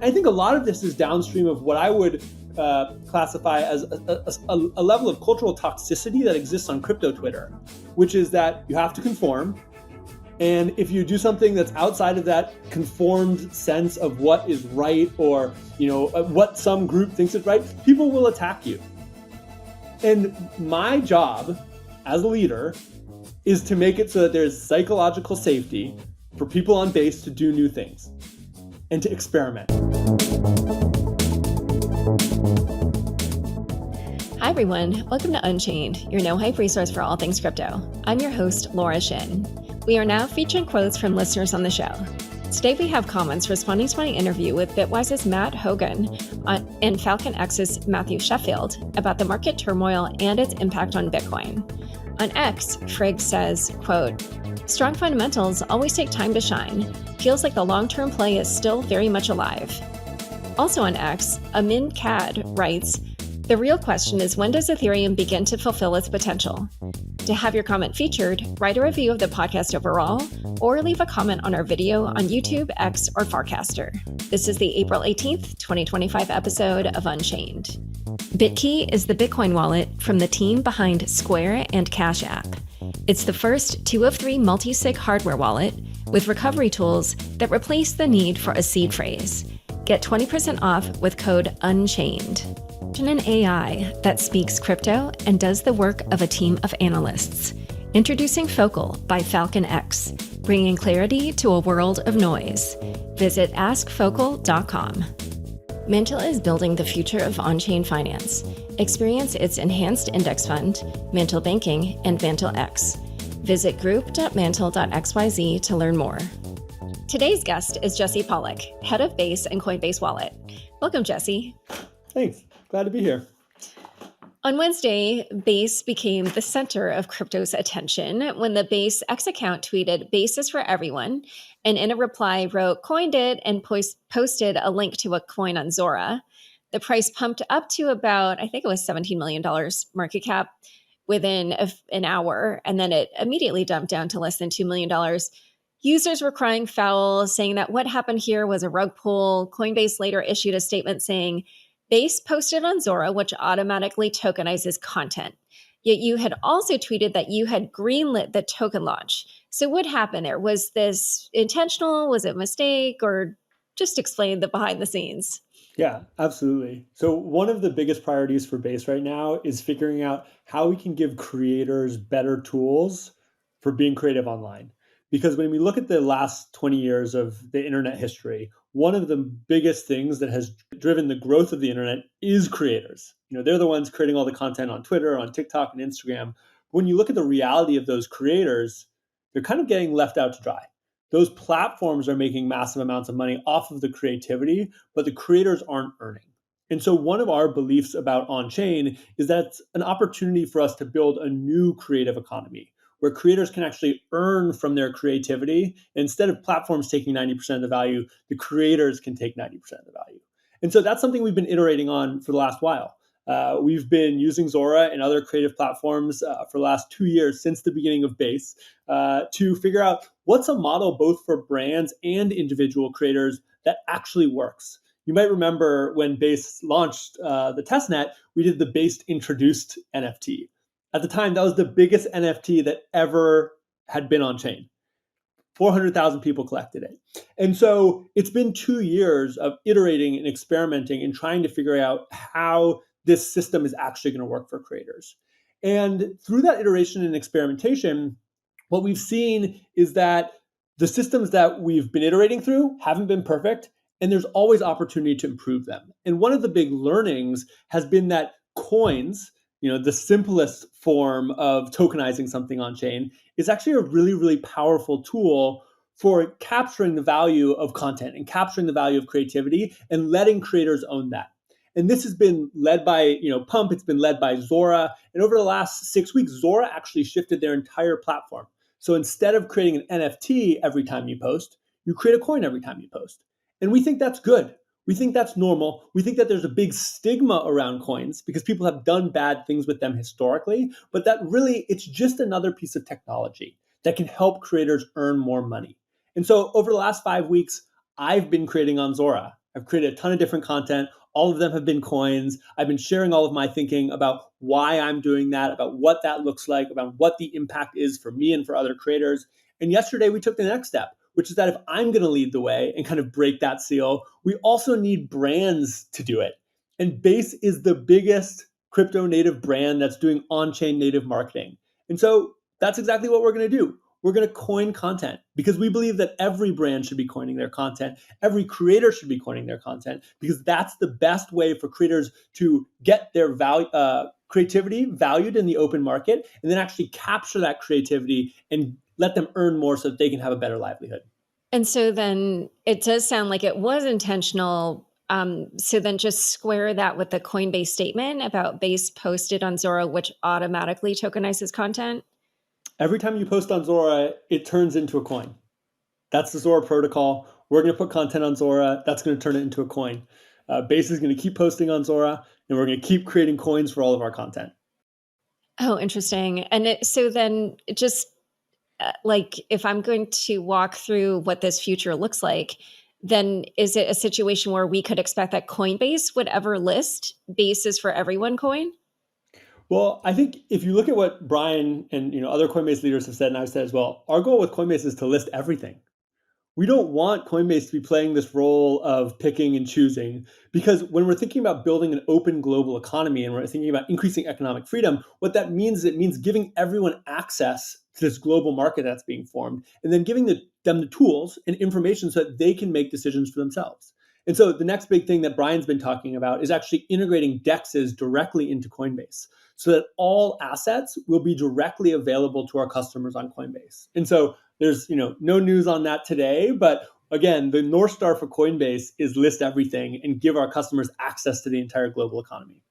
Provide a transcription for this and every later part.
And I think a lot of this is downstream of what I would classify as a level of cultural toxicity that exists on crypto Twitter, which is that you have to conform. And if you do something that's outside of that conformed sense of what is right, or what some group thinks is right, people will attack you. And my job as a leader is to make it so that there's psychological safety for people on Base to do new things and to experiment. Hi everyone, welcome to Unchained, your no-hype resource for all things crypto. I'm your host, Laura Shin. We are now featuring quotes from listeners on the show. Today we have comments responding to my interview with Bitwise's Matt Hogan and Falcon X's Matthew Sheffield about the market turmoil and its impact on Bitcoin. On X, Frigg says, quote, "Strong fundamentals always take time to shine. Feels like the long-term play is still very much alive." Also on X, Amin Cad writes, "The real question is, when does Ethereum begin to fulfill its potential?" To have your comment featured, write a review of the podcast overall, or leave a comment on our video on YouTube, X, or Farcaster. This is the April 18th, 2025 episode of Unchained. Bitkey is the Bitcoin wallet from the team behind Square and Cash App. It's the first 2 of 3 multi-sig hardware wallet with recovery tools that replace the need for a seed phrase. Get 20% off with code UNCHAINED. An AI that speaks crypto and does the work of a team of analysts. Introducing Focal by Falcon X, bringing clarity to a world of noise. Visit askfocal.com. Mantle is building the future of on-chain finance. Experience its enhanced index fund, Mantle Banking, and Mantle X. Visit group.mantle.xyz to learn more. Today's guest is Jesse Pollak, head of Base and Coinbase Wallet. Welcome, Jesse. Thanks. Glad to be here. On Wednesday, Base became the center of crypto's attention when the Base X account tweeted, "Base is for everyone," and in a reply wrote, "Coined it," and posted a link to a coin on Zora. The price pumped up to about, I think it was $17 million market cap within an hour, and then it immediately dumped down to less than $2 million. Users were crying foul, saying that what happened here was a rug pull. Coinbase later issued a statement saying, "Base posted on Zora, which automatically tokenizes content. Yet you had also tweeted that you had greenlit the token launch." So what happened there? Was this intentional? Was it a mistake? Or just explain the behind the scenes? Yeah, absolutely. So one of the biggest priorities for Base right now is figuring out how we can give creators better tools for being creative online. Because when we look at the last 20 years of the internet history, one of the biggest things that has driven the growth of the internet is creators. They're the ones creating all the content on Twitter, on TikTok, and Instagram. When you look at the reality of those creators, they're kind of getting left out to dry. Those platforms are making massive amounts of money off of the creativity, but the creators aren't earning. And so one of our beliefs about on-chain is that it's an opportunity for us to build a new creative economy, where creators can actually earn from their creativity. Instead of platforms taking 90% of the value, the creators can take 90% of the value. And so that's something we've been iterating on for the last while. We've been using Zora and other creative platforms for the last 2 years since the beginning of Base to figure out what's a model both for brands and individual creators that actually works. You might remember when Base launched the testnet, we did the Base introduced NFT. At the time, that was the biggest NFT that ever had been on chain. 400,000 people collected it. And so it's been 2 years of iterating and experimenting and trying to figure out how this system is actually going to work for creators. And through that iteration and experimentation, what we've seen is that the systems that we've been iterating through haven't been perfect, and there's always opportunity to improve them. And one of the big learnings has been that coins, the simplest form of tokenizing something on chain, is actually a really, really powerful tool for capturing the value of content and capturing the value of creativity and letting creators own that. And this has been led by, Pump. It's been led by Zora. And over the last 6 weeks, Zora actually shifted their entire platform. So instead of creating an NFT every time you post, you create a coin every time you post. And we think that's good. We think that's normal. We think that there's a big stigma around coins because people have done bad things with them historically, but that really, it's just another piece of technology that can help creators earn more money. And so over the last 5 weeks, I've been creating on Zora. I've created a ton of different content. All of them have been coins. I've been sharing all of my thinking about why I'm doing that, about what that looks like, about what the impact is for me and for other creators. And yesterday we took the next step, which is that if I'm going to lead the way and kind of break that seal, we also need brands to do it. And Base is the biggest crypto native brand that's doing on-chain native marketing. And so that's exactly what we're going to do. We're going to coin content because we believe that every brand should be coining their content. Every creator should be coining their content because that's the best way for creators to get their creativity valued in the open market and then actually capture that creativity and let them earn more so that they can have a better livelihood. And so then it does sound like it was intentional. So then just square that with the Coinbase statement about Base posted on Zora, which automatically tokenizes content. Every time you post on Zora, it turns into a coin. That's the Zora protocol. We're going to put content on Zora. That's going to turn it into a coin. Base is going to keep posting on Zora, and we're going to keep creating coins for all of our content. Oh, interesting. And so then just like if I'm going to walk through what this future looks like, then is it a situation where we could expect that Coinbase would ever list Bases for everyone coin? Well, I think if you look at what Brian and other Coinbase leaders have said, and I've said as well, our goal with Coinbase is to list everything. We don't want Coinbase to be playing this role of picking and choosing because when we're thinking about building an open global economy and we're thinking about increasing economic freedom, what that means is it means giving everyone access to this global market that's being formed and then giving them the tools and information so that they can make decisions for themselves. And so the next big thing that Brian's been talking about is actually integrating DEXs directly into Coinbase so that all assets will be directly available to our customers on Coinbase. And so there's no news on that today, but again, the North Star for Coinbase is list everything and give our customers access to the entire global economy.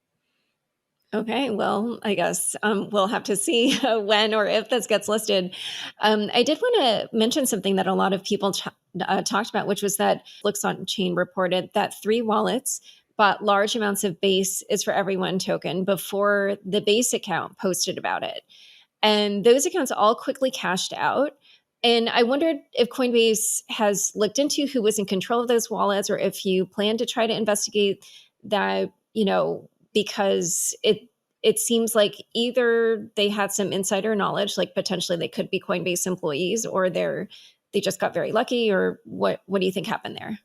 Okay, well, I guess we'll have to see when or if this gets listed. I did want to mention something that a lot of people talked about, which was that Unchained reported that 3 wallets bought large amounts of Base is for everyone token before the Base account posted about it. And those accounts all quickly cashed out. And I wondered if Coinbase has looked into who was in control of those wallets or if you plan to try to investigate that, because it seems like either they had some insider knowledge, like potentially they could be Coinbase employees, or they just got very lucky, or what do you think happened there?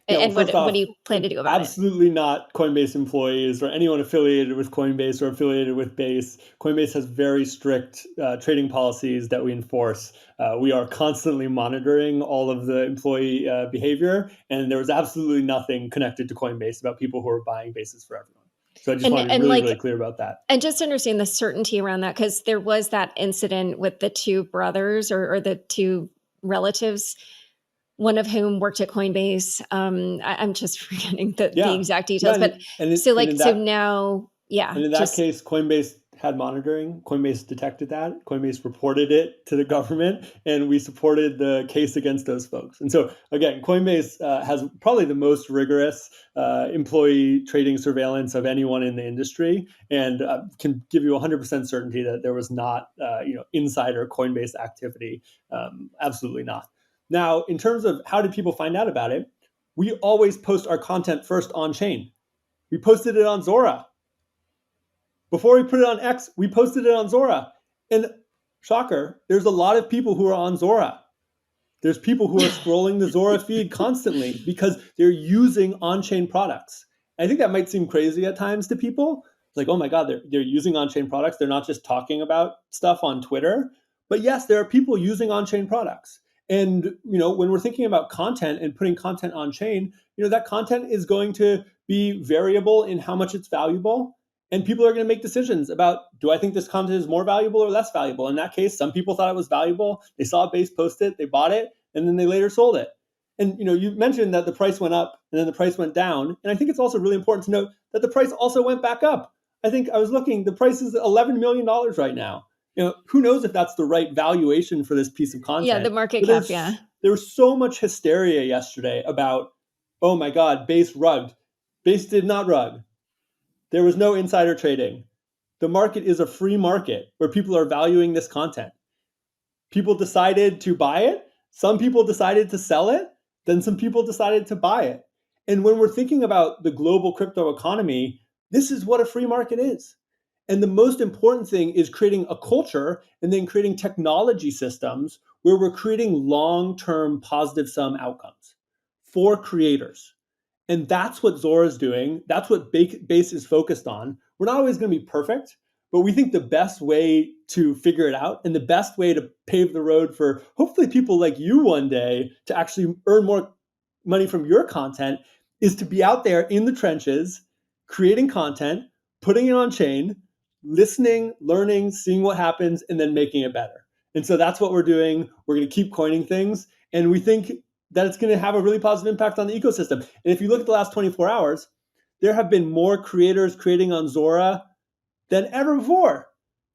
Yeah, well, And first what off, do you plan to do about it? absolutely not Coinbase employees or anyone affiliated with Coinbase or affiliated with Base. Coinbase has very strict trading policies that we enforce. We are constantly monitoring all of the employee behavior, and there was absolutely nothing connected to Coinbase about people who are buying Bases for everyone. So I just want to be really, really clear about that. And just understand the certainty around that, because there was that incident with the 2 brothers or the 2 relatives, one of whom worked at Coinbase. I'm just forgetting the exact details, but now, yeah. And in that case, Coinbase had monitoring. Coinbase detected that. Coinbase reported it to the government, and we supported the case against those folks. And so, again, Coinbase has probably the most rigorous employee trading surveillance of anyone in the industry, and can give you 100% certainty that there was not, insider Coinbase activity. Absolutely not. Now, in terms of how did people find out about it, we always post our content first on chain. We posted it on Zora. Before we put it on X, we posted it on Zora. And shocker, there's a lot of people who are on Zora. There's people who are scrolling the Zora feed constantly because they're using on-chain products. And I think that might seem crazy at times to people. It's like, oh my God, they're using on-chain products. They're not just talking about stuff on Twitter. But yes, there are people using on-chain products. And when we're thinking about content and putting content on chain, that content is going to be variable in how much it's valuable. And people are going to make decisions about, do I think this content is more valuable or less valuable? In that case, some people thought it was valuable. They saw a Base post it, they bought it, and then they later sold it. And you mentioned that the price went up and then the price went down. And I think it's also really important to note that the price also went back up. I think I was looking, the price is $11 million right now. Who knows if that's the right valuation for this piece of content. Yeah, the market cap, yeah. There was so much hysteria yesterday about, oh my God, Base rugged. Base did not rug. There was no insider trading. The market is a free market where people are valuing this content. People decided to buy it. Some people decided to sell it. Then some people decided to buy it. And when we're thinking about the global crypto economy, this is what a free market is. And the most important thing is creating a culture and then creating technology systems where we're creating long-term positive sum outcomes for creators. And that's what Zora's doing. That's what Base is focused on. We're not always going to be perfect, but we think the best way to figure it out and the best way to pave the road for hopefully people like you one day to actually earn more money from your content is to be out there in the trenches, creating content, putting it on chain, listening, learning, seeing what happens, and then making it better. And so that's what we're doing. We're going to keep coining things. And we think that it's going to have a really positive impact on the ecosystem. And if you look at the last 24 hours, there have been more creators creating on Zora than ever before.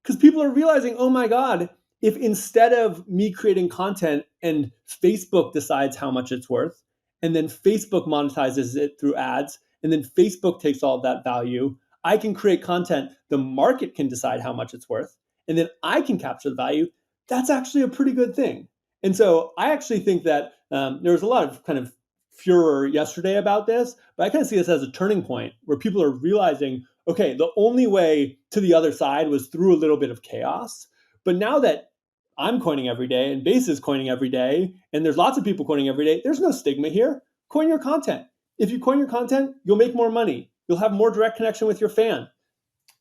Because people are realizing, oh my God, if instead of me creating content and Facebook decides how much it's worth, and then Facebook monetizes it through ads, and then Facebook takes all of that value, I can create content, the market can decide how much it's worth, and then I can capture the value. That's actually a pretty good thing. And so I actually think that there was a lot of kind of furor yesterday about this, but I kind of see this as a turning point where people are realizing, okay, the only way to the other side was through a little bit of chaos. But now that I'm coining every day and Base is coining every day, and there's lots of people coining every day, there's no stigma here. Coin your content. If you coin your content, you'll make more money. You'll have more direct connection with your fan.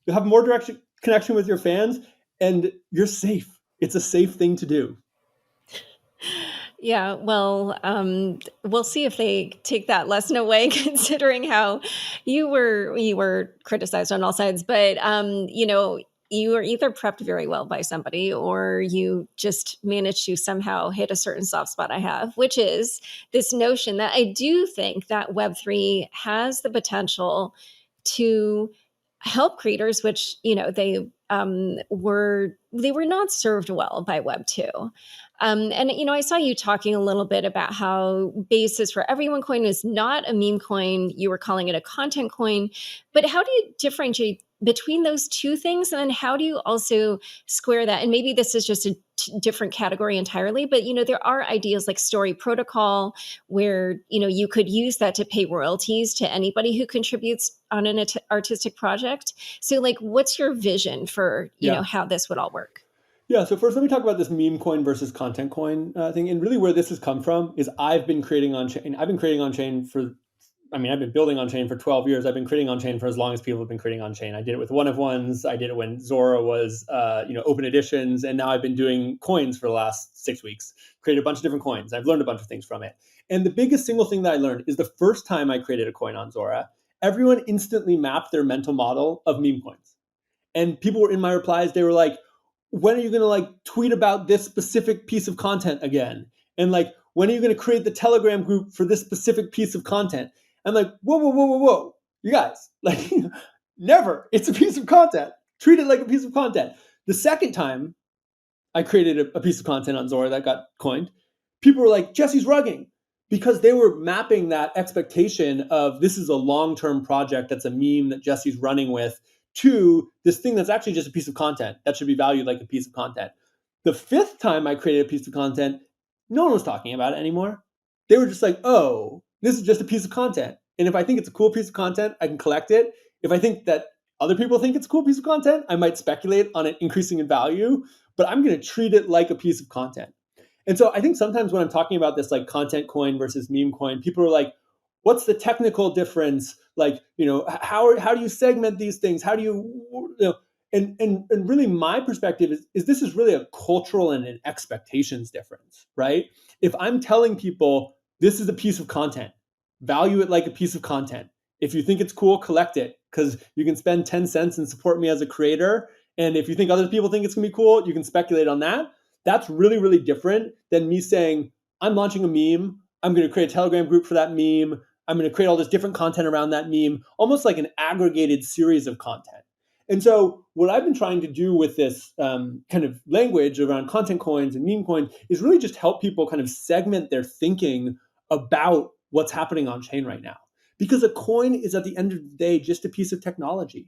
You'll have more direct connection with your fans, and you're safe. It's a safe thing to do. Yeah, well, we'll see if they take that lesson away, considering how you were criticized on all sides. But you were either prepped very well by somebody, or you just managed to somehow hit a certain soft spot I have, which is this notion that I do think that Web3 has the potential to help creators, which they were not served well by Web2. And I saw you talking a little bit about how Basis for Everyone coin is not a meme coin. You were calling it a content coin. But how do you differentiate between those two things? And then how do you also square that? And maybe this is just a different category entirely, but there are ideas like Story Protocol where you could use that to pay royalties to anybody who contributes on an artistic project. So like, what's your vision for how this would all work? Yeah, so first let me talk about this meme coin versus content coin thing. And really where this has come from is I've been creating on chain. I've been creating on chain I've been building on chain for 12 years. I've been creating on chain for as long as people have been creating on chain. I did it with one of ones. I did it when Zora was, open editions. And now I've been doing coins for the last 6 weeks, created a bunch of different coins. I've learned a bunch of things from it. And the biggest single thing that I learned is the first time I created a coin on Zora, everyone instantly mapped their mental model of meme coins. And people were in my replies, they were like, when are you going to tweet about this specific piece of content again? And when are you going to create the Telegram group for this specific piece of content? I'm like, whoa, whoa, whoa, whoa, whoa. You guys, never. It's a piece of content. Treat it like a piece of content. The second time I created a piece of content on Zora that got coined, people were like, Jesse's rugging, because they were mapping that expectation of this is a long-term project that's a meme that Jesse's running with to this thing that's actually just a piece of content that should be valued like a piece of content. The fifth time I created a piece of content, no one was talking about it anymore. They were just like, oh, this is just a piece of content. And if I think it's a cool piece of content, I can collect it. If I think that other people think it's a cool piece of content, I might speculate on it increasing in value, but I'm going to treat it like a piece of content. And so I think sometimes when I'm talking about this content coin versus meme coin, people are like, what's the technical difference? How do you segment these things? How do you and really my perspective is this is really a cultural and an expectations difference, right? If I'm telling people this is a piece of content, value it like a piece of content. If you think it's cool, collect it because you can spend 10 cents and support me as a creator. And if you think other people think it's gonna be cool, you can speculate on that. That's really, really different than me saying, I'm launching a meme. I'm going to create a Telegram group for that meme. I'm going to create all this different content around that meme, almost like an aggregated series of content. And so what I've been trying to do with this kind of language around content coins and meme coins is really just help people kind of segment their thinking about what's happening on chain right now. Because a coin is at the end of the day just a piece of technology.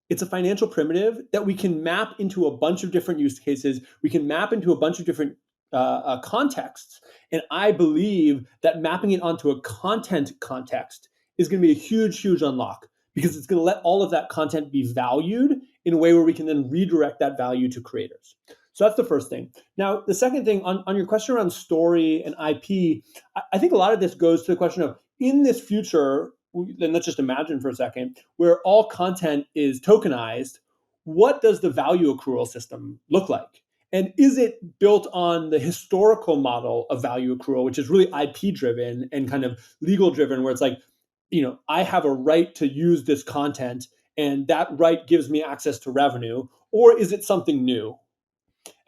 It's a financial primitive that we can map into a bunch of different use cases. We can map into a bunch of different contexts. And I believe that mapping it onto a content context is going to be a huge, huge unlock because it's going to let all of that content be valued in a way where we can then redirect that value to creators. So that's the first thing. Now, the second thing on your question around story and IP, I think a lot of this goes to the question of in this future, then let's just imagine for a second, where all content is tokenized, what does the value accrual system look like? And is it built on the historical model of value accrual, which is really IP driven and kind of legal driven, where it's like, I have a right to use this content and that right gives me access to revenue? Or is it something new?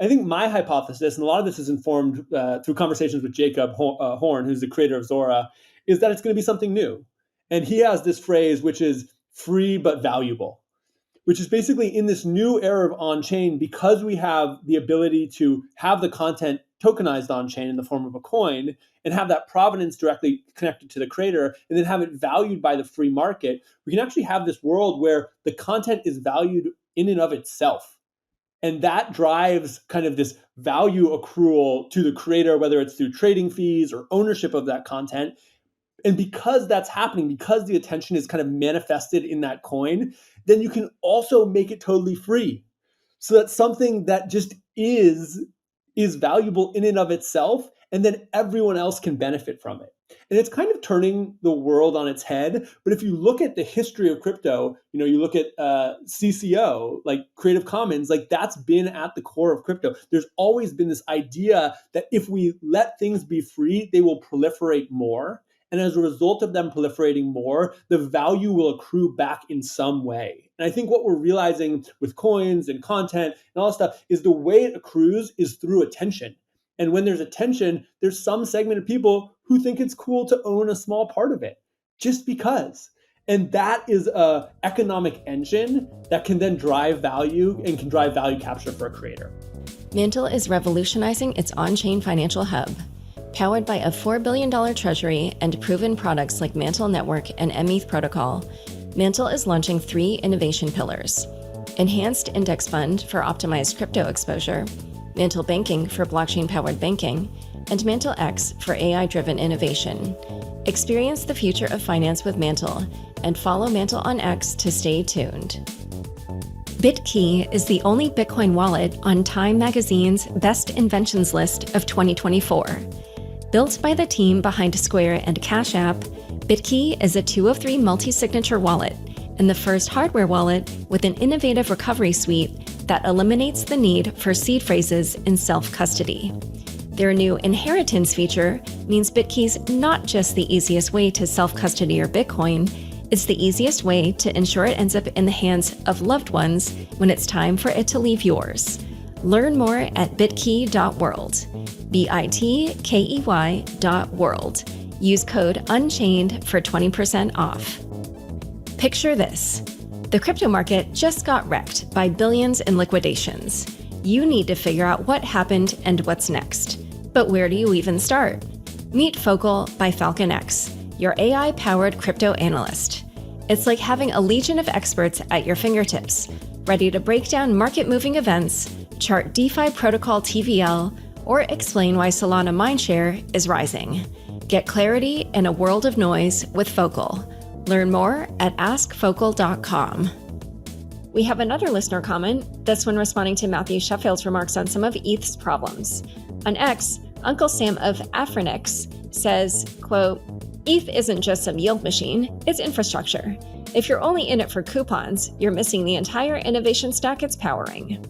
I think my hypothesis, and a lot of this is informed through conversations with Jacob Horn, who's the creator of Zora, is that it's going to be something new. And he has this phrase, which is free but valuable, which is basically in this new era of on-chain, because we have the ability to have the content tokenized on-chain in the form of a coin and have that provenance directly connected to the creator and then have it valued by the free market, we can actually have this world where the content is valued in and of itself. And that drives kind of this value accrual to the creator, whether it's through trading fees or ownership of that content. And because that's happening, because the attention is kind of manifested in that coin, then you can also make it totally free. So that's something that just is valuable in and of itself, and then everyone else can benefit from it. And it's kind of turning the world on its head. But if you look at the history of crypto, you look at CCO, like Creative Commons, like that's been at the core of crypto. There's always been this idea that if we let things be free, they will proliferate more. And as a result of them proliferating more, the value will accrue back in some way. And I think what we're realizing with coins and content and all that stuff is the way it accrues is through attention. And when there's attention, there's some segment of people who think it's cool to own a small part of it just because. And that is an economic engine that can then drive value and can drive value capture for a creator. Mantle is revolutionizing its on-chain financial hub. Powered by a $4 billion treasury and proven products like Mantle Network and METH protocol, Mantle is launching 3 innovation pillars: Enhanced Index Fund for optimized crypto exposure, Mantle Banking for blockchain-powered banking, and Mantle X for AI-driven innovation. Experience the future of finance with Mantle, and follow Mantle on X to stay tuned. BitKey is the only Bitcoin wallet on Time Magazine's Best Inventions list of 2024. Built by the team behind Square and Cash App, BitKey is a 2 of 3 multi-signature wallet and the first hardware wallet with an innovative recovery suite that eliminates the need for seed phrases in self-custody. Their new inheritance feature means BitKey's not just the easiest way to self-custody your Bitcoin, it's the easiest way to ensure it ends up in the hands of loved ones when it's time for it to leave yours. Learn more at bitkey.world. bitkey.world. Use code Unchained for 20% off. Picture this. The crypto market just got wrecked by billions in liquidations. You need to figure out what happened and what's next. But where do you even start? Meet Focal by FalconX, your AI-powered crypto analyst. It's like having a legion of experts at your fingertips, ready to break down market-moving events, chart DeFi protocol TVL, or explain why Solana mindshare is rising. Get clarity in a world of noise with Focal. Learn more at askfocal.com. We have another listener comment, this one responding to Matthew Sheffield's remarks on some of ETH's problems. On X, Uncle Sam of Afrinix says, quote, ETH isn't just some yield machine, it's infrastructure. If you're only in it for coupons, you're missing the entire innovation stack it's powering.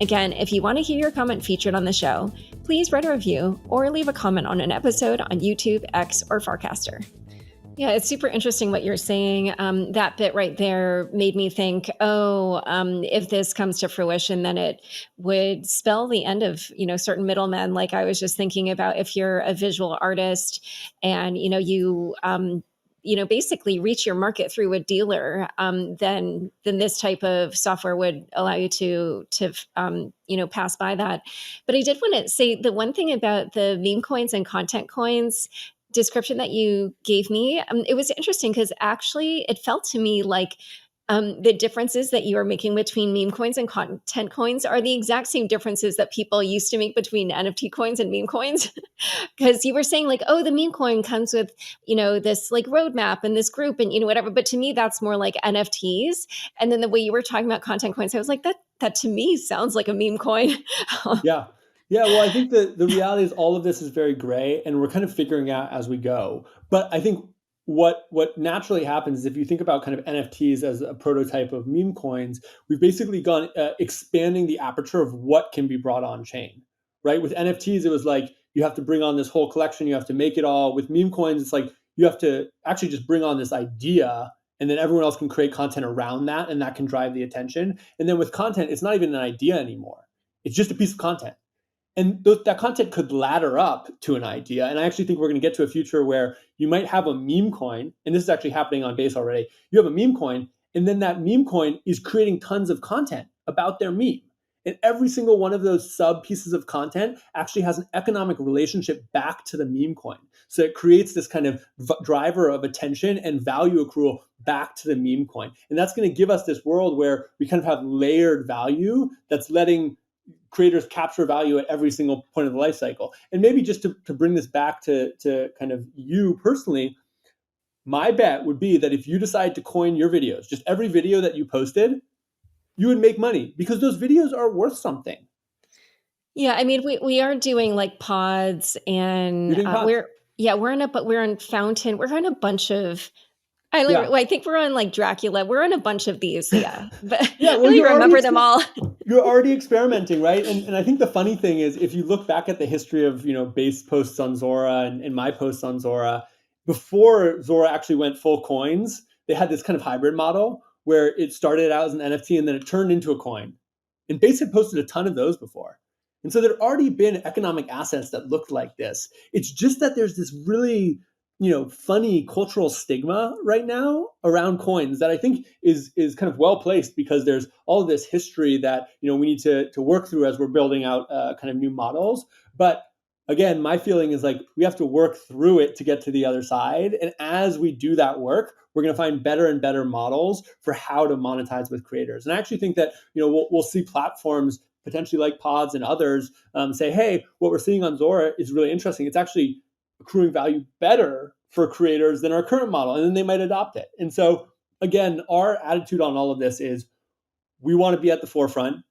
Again, if you want to hear your comment featured on the show, please write a review or leave a comment on an episode on YouTube, X, or Farcaster. Yeah, it's super interesting what you're saying. That bit right there made me think, if this comes to fruition, then it would spell the end of, certain middlemen. Like I was just thinking about if you're a visual artist and, you basically reach your market through a dealer, then this type of software would allow you to pass by that. But I did want to say the one thing about the meme coins and content coins description that you gave me, it was interesting because actually it felt to me like the differences that you are making between meme coins and content coins are the exact same differences that people used to make between NFT coins and meme coins. Because you were saying like, oh, the meme coin comes with, this like roadmap and this group and, whatever. But to me, that's more like NFTs. And then the way you were talking about content coins, I was like, that to me sounds like a meme coin. Yeah. Yeah. Well, I think the reality is all of this is very gray and we're kind of figuring out as we go. But I think what naturally happens is if you think about kind of NFTs as a prototype of meme coins, we've basically gone expanding the aperture of what can be brought on chain, right? With NFTs, it was like you have to bring on this whole collection, you have to make it all. With meme coins, it's like you have to actually just bring on this idea and then everyone else can create content around that and that can drive the attention. And then with content, it's not even an idea anymore. It's just a piece of content. And that content could ladder up to an idea. And I actually think we're going to get to a future where you might have a meme coin, and this is actually happening on Base already. You have a meme coin, and then that meme coin is creating tons of content about their meme. And every single one of those sub pieces of content actually has an economic relationship back to the meme coin. So it creates this kind of driver of attention and value accrual back to the meme coin. And that's going to give us this world where we kind of have layered value that's letting creators capture value at every single point of the life cycle. And maybe just to bring this back to kind of you personally, my bet would be that if you decide to coin your videos, just every video that you posted, you would make money because those videos are worth something. Yeah, I mean, we are doing like pods, and You're doing pods. we're in Fountain. We're on a bunch of. Yeah. I think we're on like Dracula. We're on a bunch of these. Yeah, but Yeah, I well, don't even remember them all. you're already experimenting, right? And I think the funny thing is, if you look back at the history of Base posts on Zora and my posts on Zora, before Zora actually went full coins, they had this kind of hybrid model where it started out as an NFT and then it turned into a coin. And Base had posted a ton of those before. And so there'd already been economic assets that looked like this. It's just that there's this really funny cultural stigma right now around coins that I think is kind of well placed because there's all of this history that we need to work through as we're building out kind of new models. But again, my feeling is like we have to work through it to get to the other side. And as we do that work, we're going to find better and better models for how to monetize with creators. And I actually think that we'll see platforms potentially like Pods and others say, hey, what we're seeing on Zora is really interesting. It's actually accruing value better for creators than our current model, and then they might adopt it. And so again, our attitude on all of this is we want to be at the forefront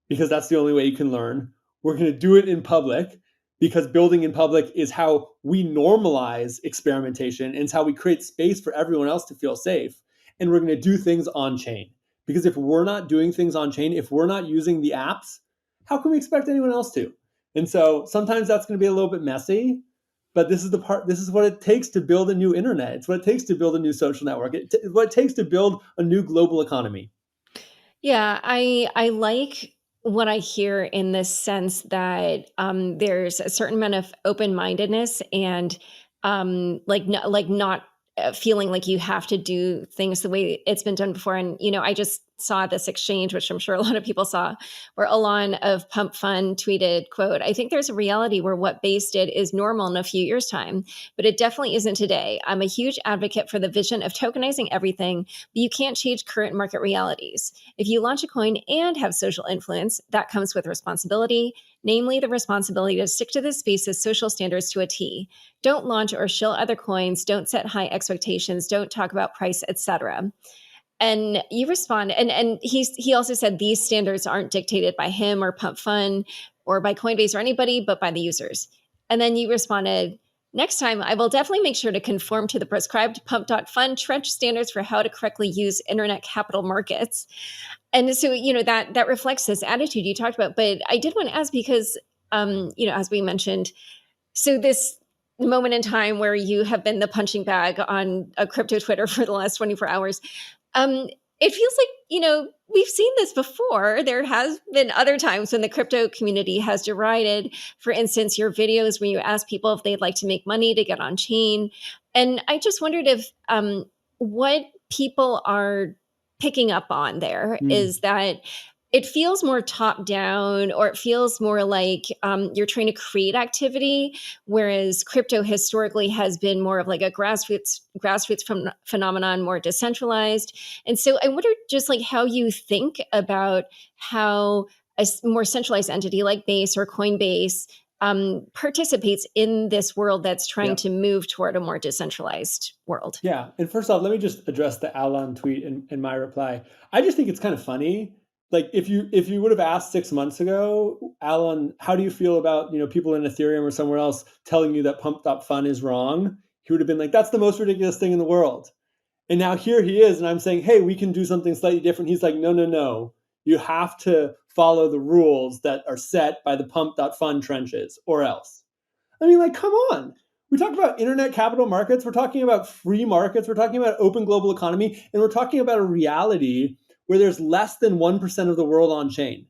because that's the only way you can learn. We're going to do it in public because building in public is how we normalize experimentation and it's how we create space for everyone else to feel safe. And we're going to do things on chain because if we're not doing things on chain, if we're not using the apps, how can we expect anyone else to? And so sometimes that's going to be a little bit messy, but this is what it takes to build a new internet. It's what it takes to build a new social network. It's what it takes to build a new global economy. Yeah, I like what I hear in this sense that there's a certain amount of open mindedness and not feeling like you have to do things the way it's been done before. And I just saw this exchange, which I'm sure a lot of people saw, where Alon of Pump Fund tweeted, quote, "I think there's a reality where what Base did is normal in a few years' time, but it definitely isn't today. I'm a huge advocate for the vision of tokenizing everything, but you can't change current market realities. If you launch a coin and have social influence, that comes with responsibility, namely the responsibility to stick to the space's social standards to a T. Don't launch or shill other coins, don't set high expectations, don't talk about price, etc." And you respond, and he also said these standards aren't dictated by him or Pump Fund or by Coinbase or anybody, but by the users. And then you responded, "Next time, I will definitely make sure to conform to the prescribed Pump.Fund trench standards for how to correctly use internet capital markets." And so, that reflects this attitude you talked about. But I did want to ask because, as we mentioned, so this moment in time where you have been the punching bag on a crypto Twitter for the last 24 hours, it feels like, we've seen this before. There has been other times when the crypto community has derided, for instance, your videos when you ask people if they'd like to make money to get on chain. And I just wondered if what people are picking up on there is that it feels more top down, or it feels more like you're trying to create activity, whereas crypto historically has been more of like a grassroots phenomenon, more decentralized. And so I wonder just like how you think about how a more centralized entity like Base or Coinbase participates in this world that's trying to move toward a more decentralized world. Yeah. And first off, let me just address the Alon tweet in my reply. I just think it's kind of funny. Like if you would have asked 6 months ago, Alon, how do you feel about, people in Ethereum or somewhere else telling you that pumped up fun is wrong? He would have been like, that's the most ridiculous thing in the world. And now here he is, and I'm saying, hey, we can do something slightly different. He's like, no, no, no. You have to follow the rules that are set by the pump.fun trenches, or else. I mean, like, come on. We talk about internet capital markets. We're talking about free markets. We're talking about open global economy. And we're talking about a reality where there's less than 1% of the world on chain.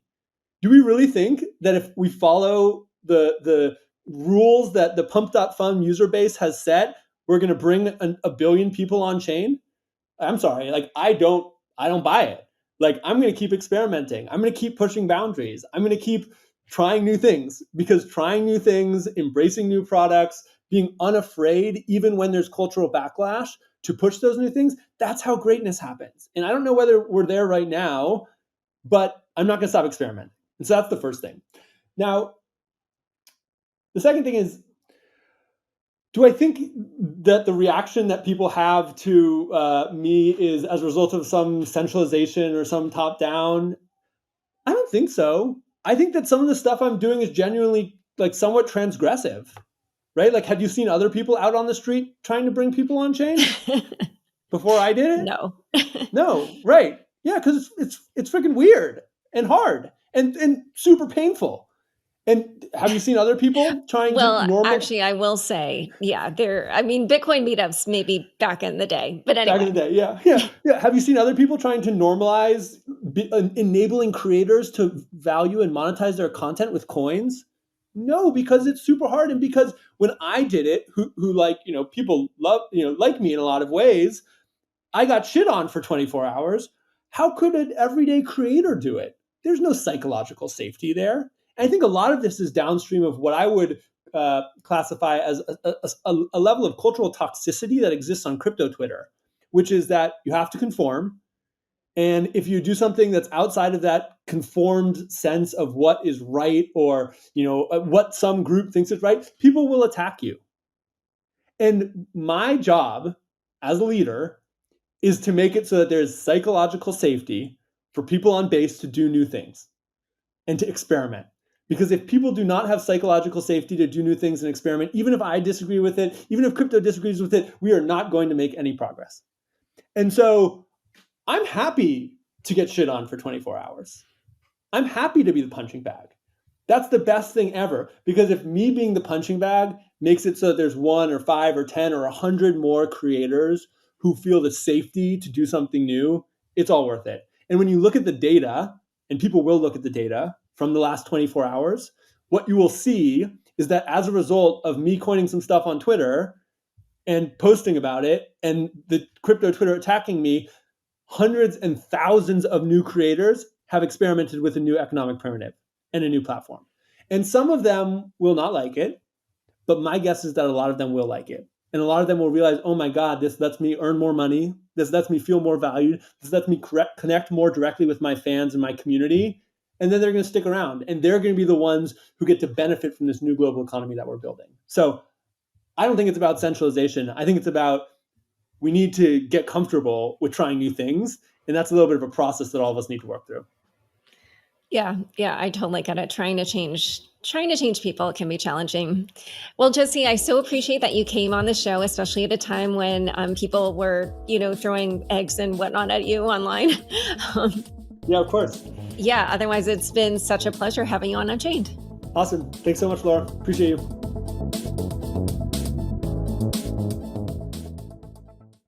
Do we really think that if we follow the rules that the pump.fun user base has set, we're going to bring a billion people on chain? I'm sorry, like I don't buy it. Like I'm going to keep experimenting. I'm going to keep pushing boundaries. I'm going to keep trying new things, because trying new things, embracing new products, being unafraid even when there's cultural backlash to push those new things, that's how greatness happens. And I don't know whether we're there right now, but I'm not going to stop experimenting. And so that's the first thing. Now, the second thing is, do I think that the reaction that people have to me is as a result of some centralization or some top down? I don't think so. I think that some of the stuff I'm doing is genuinely like somewhat transgressive, right? Like, had you seen other people out on the street trying to bring people on chain before I did it? No. No, right. Yeah, because it's freaking weird and hard and super painful. And have you seen other people trying to normal? Actually, I will say, yeah, Bitcoin meetups maybe back in the day, but anyway. Back in the day, yeah. Have you seen other people trying to normalize enabling creators to value and monetize their content with coins? No, because it's super hard, and because when I did it, who like, people love, like me in a lot of ways, I got shit on for 24 hours. How could an everyday creator do it? There's no psychological safety there. And I think a lot of this is downstream of what I would classify as a level of cultural toxicity that exists on crypto Twitter, which is that you have to conform. And if you do something that's outside of that conformed sense of what is right, or what some group thinks is right, people will attack you. And my job as a leader is to make it so that there's psychological safety for people on base to do new things and to experiment. Because if people do not have psychological safety to do new things and experiment, even if I disagree with it, even if crypto disagrees with it, we are not going to make any progress. And so I'm happy to get shit on for 24 hours. I'm happy to be the punching bag. That's the best thing ever. Because if me being the punching bag makes it so that there's 1 or 5 or 10 or 100 more creators who feel the safety to do something new, it's all worth it. And when you look at the data, and people will look at the data from the last 24 hours, what you will see is that as a result of me coining some stuff on Twitter and posting about it, and the crypto Twitter attacking me, hundreds and thousands of new creators have experimented with a new economic primitive and a new platform. And some of them will not like it, but my guess is that a lot of them will like it. And a lot of them will realize, oh my God, this lets me earn more money. This lets me feel more valued. This lets me connect more directly with my fans and my community. And then they're going to stick around. And they're going to be the ones who get to benefit from this new global economy that we're building. So I don't think it's about centralization. I think it's about, we need to get comfortable with trying new things. And that's a little bit of a process that all of us need to work through. Yeah, I totally get it. Trying to change people can be challenging. Well, Jesse, I so appreciate that you came on the show, especially at a time when people were, throwing eggs and whatnot at you online. Yeah, of course. Yeah, otherwise it's been such a pleasure having you on Unchained. Awesome. Thanks so much, Laura. Appreciate you.